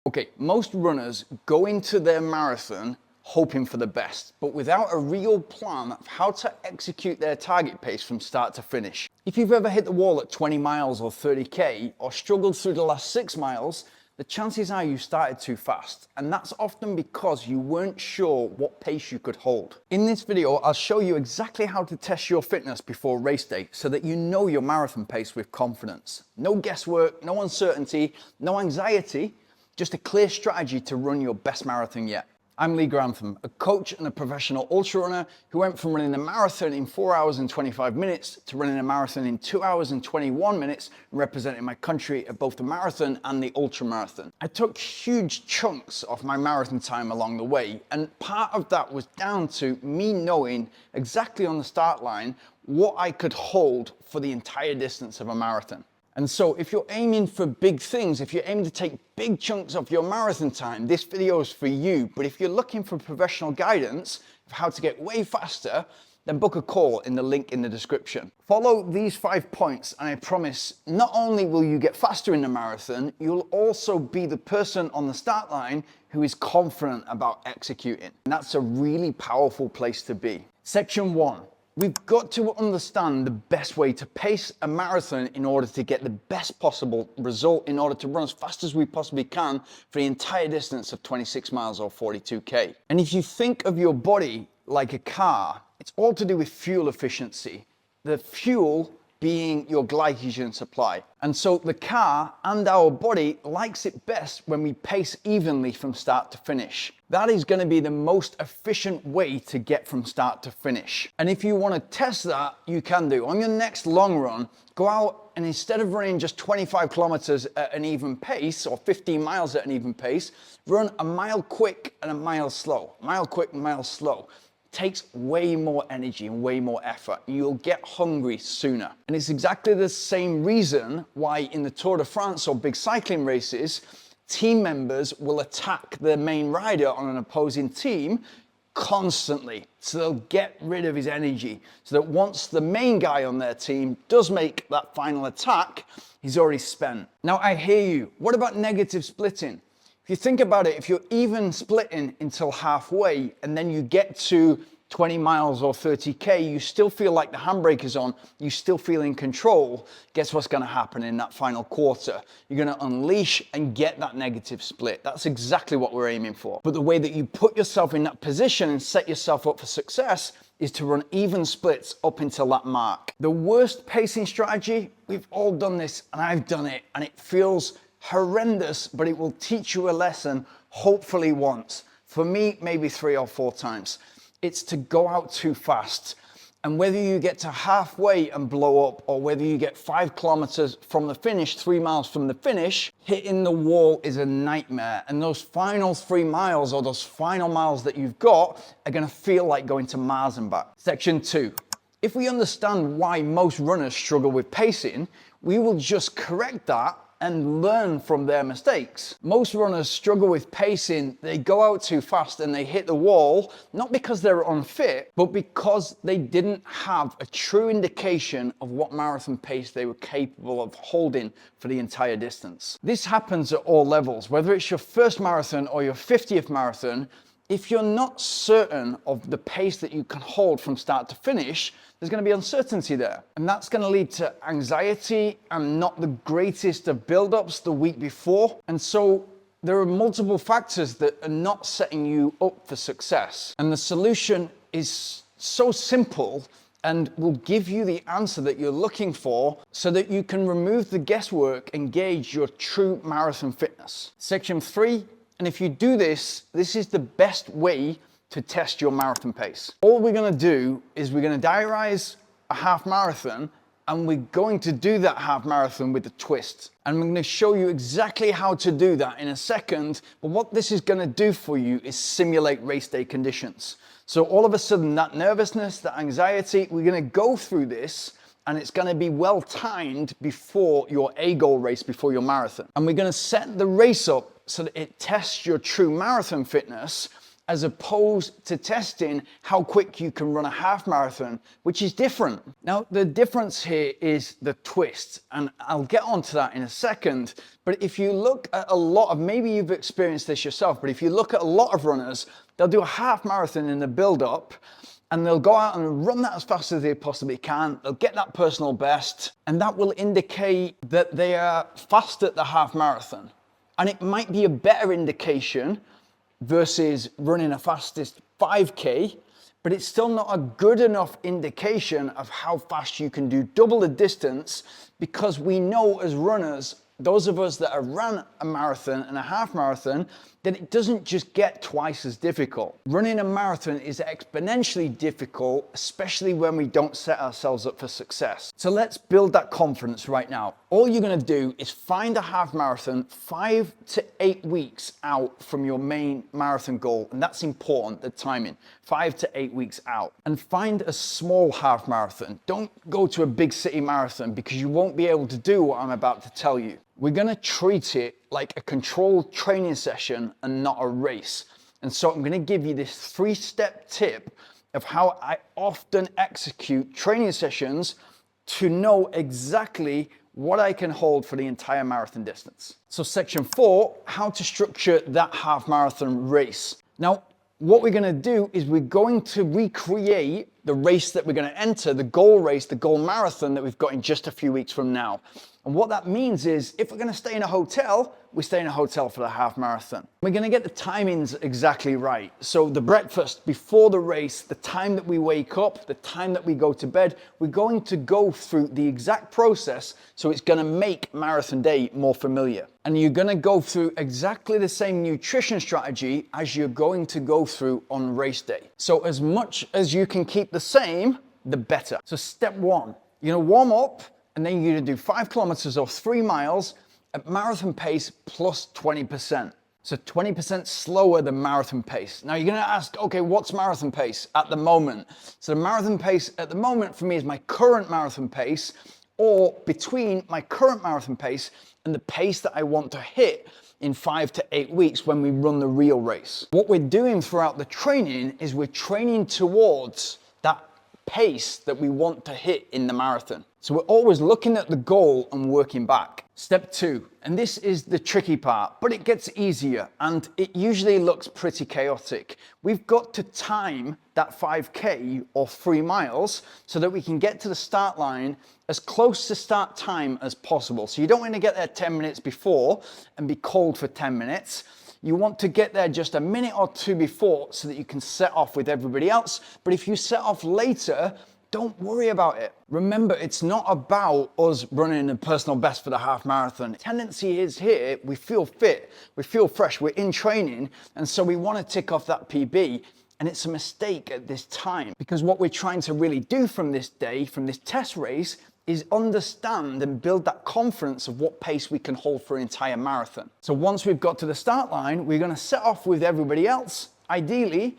Okay, most runners go into their marathon hoping for the best, but without a real plan of how to execute their target pace from start to finish. If you've ever hit the wall at 20 miles or 30k, or struggled through the last 6 miles, the chances are you started too fast, and that's often because you weren't sure what pace you could hold. In this video, I'll show you exactly how to test your fitness before race day so that you know your marathon pace with confidence. No guesswork, no uncertainty, no anxiety, just a clear strategy to run your best marathon yet. I'm Grantham, a coach and a professional ultra runner who went from running a marathon in 4 hours and 25 minutes to running a marathon in 2 hours and 21 minutes, representing my country at both the marathon and the ultra marathon. I took huge chunks of my marathon time along the way, and part of that was down to me knowing exactly on the start line what I could hold for the entire distance of a marathon. And so if you're aiming for big things, if you're aiming to take big chunks of your marathon time, this video is for you. But if you're looking for professional guidance of how to get way faster, then book a call in the link in the description. Follow these 5 points and I promise not only will you get faster in the marathon, you'll also be the person on the start line who is confident about executing. And that's a really powerful place to be. Section 1. We've got to understand the best way to pace a marathon in order to get the best possible result, in order to run as fast as we possibly can for the entire distance of 26 miles or 42k. And if you think of your body like a car, it's all to do with fuel efficiency. The fuel being your glycogen supply. And so the car and our body likes it best when we pace evenly from start to finish. That is going to be the most efficient way to get from start to finish. And if you want to test that, you can do. On your next long run, go out and instead of running just 25 kilometers at an even pace or 15 miles at an even pace, run a mile quick and a mile slow. Mile quick and mile slow. Takes way more energy and way more effort. You'll get hungry sooner. And it's exactly the same reason why in the Tour de France or big cycling races, team members will attack their main rider on an opposing team constantly. So they'll get rid of his energy so that once the main guy on their team does make that final attack, he's already spent. Now I hear you. What about negative splitting? If you think about it, if you're even splitting until halfway and then you get to 20 miles or 30k, you still feel like the handbrake is on, you still feel in control, guess what's going to happen in that final quarter? You're going to unleash and get that negative split. That's exactly what we're aiming for. But the way that you put yourself in that position and set yourself up for success is to run even splits up until that mark. The worst pacing strategy, we've all done this and I've done it, and it feels horrendous, but it will teach you a lesson, hopefully once. For me, maybe 3 or 4 times. It's to go out too fast. And whether you get to halfway and blow up, or whether you get 5 kilometers from the finish, 3 miles from the finish, hitting the wall is a nightmare. And those final 3 miles or those final miles that you've got are gonna feel like going to Mars and back. Section 2. If we understand why most runners struggle with pacing, we will just correct that and learn from their mistakes. Most runners struggle with pacing. They go out too fast and they hit the wall, not because they're unfit, but because they didn't have a true indication of what marathon pace they were capable of holding for the entire distance. This happens at all levels, whether it's your first marathon or your 50th marathon. If you're not certain of the pace that you can hold from start to finish, there's going to be uncertainty there. And that's going to lead to anxiety and not the greatest of build-ups the week before. And so there are multiple factors that are not setting you up for success. And the solution is so simple and will give you the answer that you're looking for so that you can remove the guesswork and gauge your true marathon fitness. Section 3. And if you do this, this is the best way to test your marathon pace. All we're gonna do is we're gonna diarize a half marathon, and we're going to do that half marathon with a twist. And I'm gonna show you exactly how to do that in a second, but what this is gonna do for you is simulate race day conditions. So all of a sudden, that nervousness, that anxiety, we're gonna go through this, and it's going to be well timed before your A-goal race, before your marathon. And we're going to set the race up so that it tests your true marathon fitness, as opposed to testing how quick you can run a half marathon, which is different. Now, the difference here is the twist, and I'll get onto that in a second. But if you look at a lot of, maybe you've experienced this yourself, but if you look at a lot of runners, they'll do a half marathon in the build-up, and they'll go out and run that as fast as they possibly can. They'll get that personal best, and that will indicate that they are fast at the half marathon. And it might be a better indication versus running a fastest 5K, but it's still not a good enough indication of how fast you can do double the distance, because we know as runners, those of us that have ran a marathon and a half marathon, that it doesn't just get twice as difficult. Running a marathon is exponentially difficult, especially when we don't set ourselves up for success. So let's build that confidence right now. All you're gonna do is find a half marathon 5 to 8 weeks out from your main marathon goal, and that's important, the timing, 5 to 8 weeks out. And find a small half marathon. Don't go to a big city marathon, because you won't be able to do what I'm about to tell you. We're gonna treat it like a controlled training session and not a race. And so I'm gonna give you this 3-step tip of how I often execute training sessions to know exactly what I can hold for the entire marathon distance. So section 4, how to structure that half marathon race. Now, what we're gonna do is we're going to recreate the race that we're gonna enter, the goal race, the goal marathon that we've got in just a few weeks from now. And what that means is, if we're gonna stay in a hotel, we stay in a hotel for the half marathon. We're gonna get the timings exactly right. So the breakfast before the race, the time that we wake up, the time that we go to bed, we're going to go through the exact process, so it's gonna make marathon day more familiar. And you're gonna go through exactly the same nutrition strategy as you're going to go through on race day. So as much as you can keep the same, the better. So step 1, you're gonna warm up, and then you're gonna do 5 kilometers or 3 miles at marathon pace plus 20%. So 20% slower than marathon pace. Now you're gonna ask, okay, what's marathon pace at the moment? So the marathon pace at the moment for me is my current marathon pace, or between my current marathon pace and the pace that I want to hit in 5 to 8 weeks when we run the real race. What we're doing throughout the training is we're training towards that pace that we want to hit in the marathon. So we're always looking at the goal and working back. Step 2, and this is the tricky part, but it gets easier and it usually looks pretty chaotic. We've got to time that 5K or 3 miles so that we can get to the start line as close to start time as possible. So you don't want to get there 10 minutes before and be cold for 10 minutes. You want to get there just a minute or 2 before so that you can set off with everybody else. But if you set off later, don't worry about it. Remember, it's not about us running a personal best for the half marathon. The tendency is here, we feel fit, we feel fresh, we're in training, and so we want to tick off that PB. And it's a mistake at this time, because what we're trying to really do from this day, from this test race, is understand and build that confidence of what pace we can hold for an entire marathon. So once we've got to the start line, we're gonna set off with everybody else, ideally,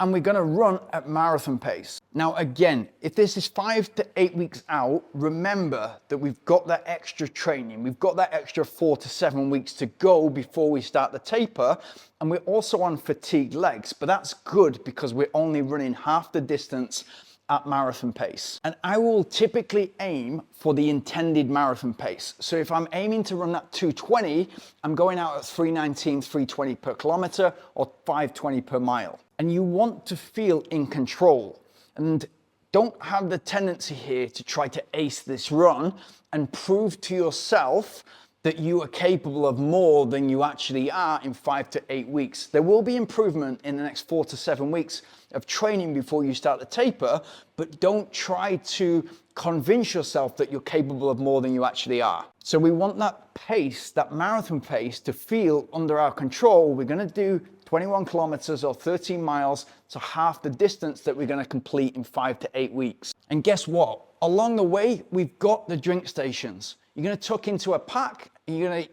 and we're gonna run at marathon pace. Now again, if this is 5 to 8 weeks out, remember that we've got that extra training. We've got that extra 4 to 7 weeks to go before we start the taper, and we're also on fatigued legs, but that's good because we're only running half the distance at marathon pace. And I will typically aim for the intended marathon pace. So if I'm aiming to run that 220, I'm going out at 319, 320 per kilometer or 520 per mile. And you want to feel in control, and don't have the tendency here to try to ace this run and prove to yourself that you are capable of more than you actually are in 5 to 8 weeks. There will be improvement in the next 4 to 7 weeks of training before you start the taper, but don't try to convince yourself that you're capable of more than you actually are. So we want that pace, that marathon pace, to feel under our control. We're gonna do 21 kilometers or 13 miles, so half the distance that we're gonna complete in 5 to 8 weeks. And guess what? Along the way, we've got the drink stations. You're gonna tuck into a pack, you're gonna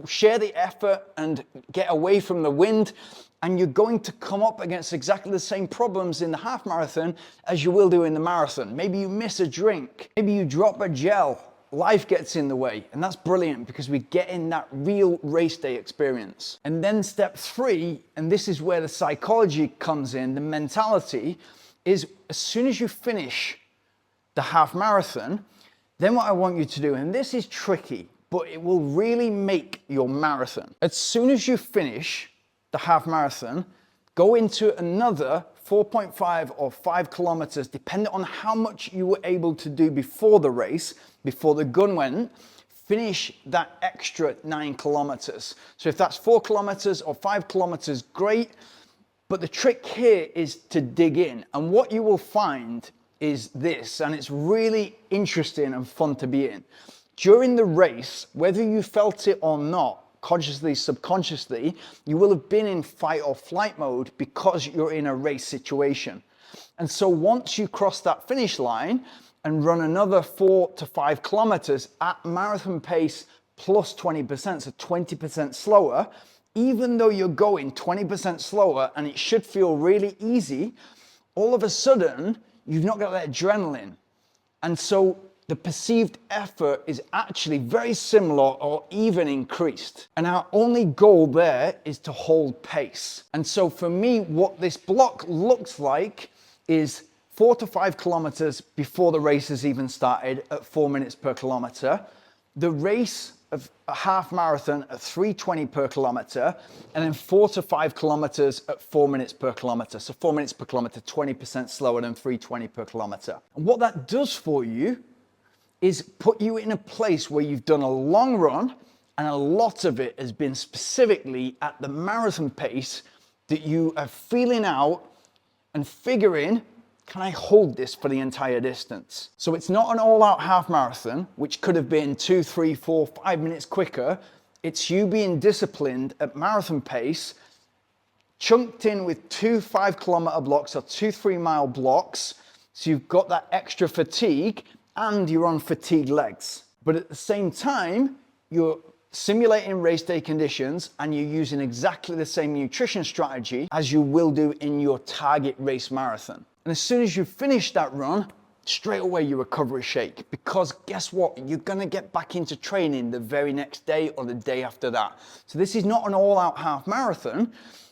share the effort and get away from the wind, and you're going to come up against exactly the same problems in the half marathon as you will do in the marathon. Maybe you miss a drink, maybe you drop a gel, life gets in the way, and that's brilliant because we get in that real race day experience. And then step 3, and this is where the psychology comes in, the mentality, is as soon as you finish the half marathon, then what I want you to do, and this is tricky, but it will really make your marathon. As soon as you finish the half marathon, go into another 4.5 or 5 kilometers, depending on how much you were able to do before the race, before the gun went, finish that extra 9 kilometers. So if that's 4 kilometers or 5 kilometers, great. But the trick here is to dig in. And what you will find is this, and it's really interesting and fun to be in. During the race, whether you felt it or not, consciously, subconsciously, you will have been in fight or flight mode because you're in a race situation. And so once you cross that finish line and run another 4 to 5 kilometers at marathon pace plus 20%, so 20% slower, even though you're going 20% slower and it should feel really easy, all of a sudden, you've not got that adrenaline. And so the perceived effort is actually very similar or even increased. And our only goal there is to hold pace. And so for me, what this block looks like is 4 to 5 kilometers before the race has even started at 4 minutes per kilometer. The race of a half marathon at 3:20 per kilometer, and then 4 to 5 kilometers at 4 minutes per kilometer. So 4 minutes per kilometer, 20% slower than 3:20 per kilometer. And what that does for you is put you in a place where you've done a long run, and a lot of it has been specifically at the marathon pace that you are feeling out and figuring, can I hold this for the entire distance? So it's not an all-out half marathon, which could have been 2, 3, 4, 5 minutes quicker. It's you being disciplined at marathon pace, chunked in with 2 5-kilometer blocks or 2 3-mile blocks. So you've got that extra fatigue and you're on fatigued legs. But at the same time, you're simulating race day conditions and you're using exactly the same nutrition strategy as you will do in your target race marathon. And as soon as you finish that run, straight away your recovery shake, because guess what? You're gonna get back into training the very next day or the day after that. So this is not an all-out half marathon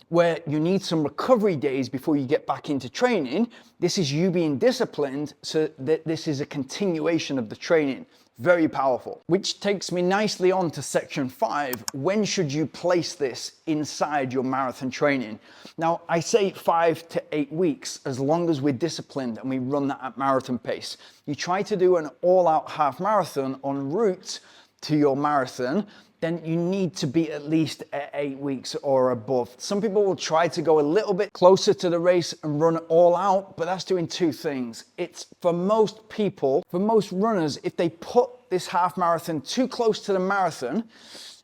where you need some recovery days before you get back into training. This is you being disciplined so that this is a continuation of the training. Very powerful. Which takes me nicely on to section 5. When should you place this inside your marathon training? Now, I say 5 to 8 weeks, as long as we're disciplined and we run that at marathon pace. You try to do an all-out half marathon en route to your marathon, then you need to be at least at 8 weeks or above. Some people will try to go a little bit closer to the race and run all out, but that's doing 2 things. It's for most people, for most runners, if they put this half marathon too close to the marathon,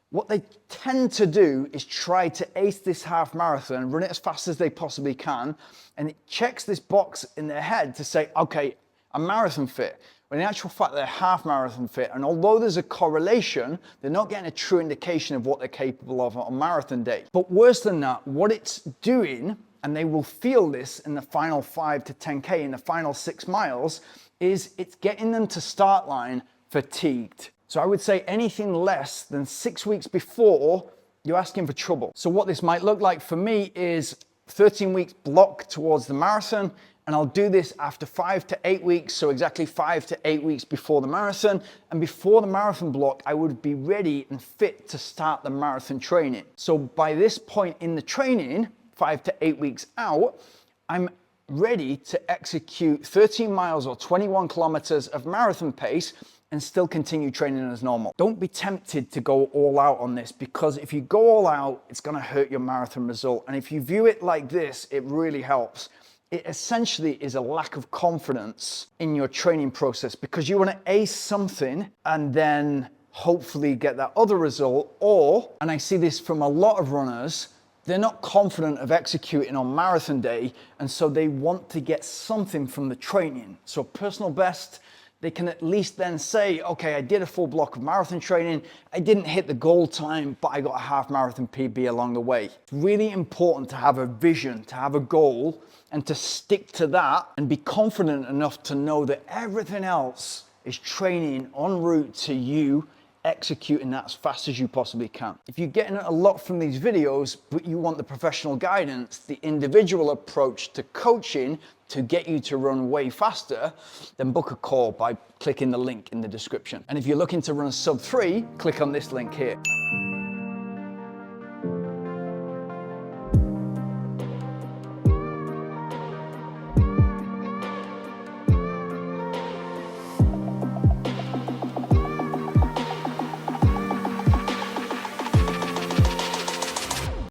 what they tend to do is try to ace this half marathon, run it as fast as they possibly can, and it checks this box in their head to say, okay, I'm marathon fit. When in actual fact, they're half marathon fit. And although there's a correlation, they're not getting a true indication of what they're capable of on marathon day. But worse than that, what it's doing, and they will feel this in the final 5 to 10K, in the final 6 miles, is it's getting them to start line fatigued. So I would say anything less than 6 weeks before, you're asking for trouble. So what this might look like for me is 13 weeks block towards the marathon, and I'll do this after 5 to 8 weeks, so exactly 5 to 8 weeks before the marathon. And before the marathon block, I would be ready and fit to start the marathon training. So by this point in the training, 5 to 8 weeks out, I'm ready to execute 13 miles or 21 kilometers of marathon pace and still continue training as normal. Don't be tempted to go all out on this, because if you go all out, it's gonna hurt your marathon result. And if you view it like this, it really helps. It essentially is a lack of confidence in your training process, because you want to ace something and then hopefully get that other result. Or, and I see this from a lot of runners, they're not confident of executing on marathon day, and so they want to get something from the training. So personal best, they can at least then say, okay, I did a full block of marathon training, I didn't hit the goal time, but I got a half marathon PB along the way. It's really important to have a vision, to have a goal, and to stick to that and be confident enough to know that everything else is training en route to you executing that as fast as you possibly can. If you're getting a lot from these videos, but you want the professional guidance, the individual approach to coaching to get you to run way faster, then book a call by clicking the link in the description. And if you're looking to run a sub 3, click on this link here.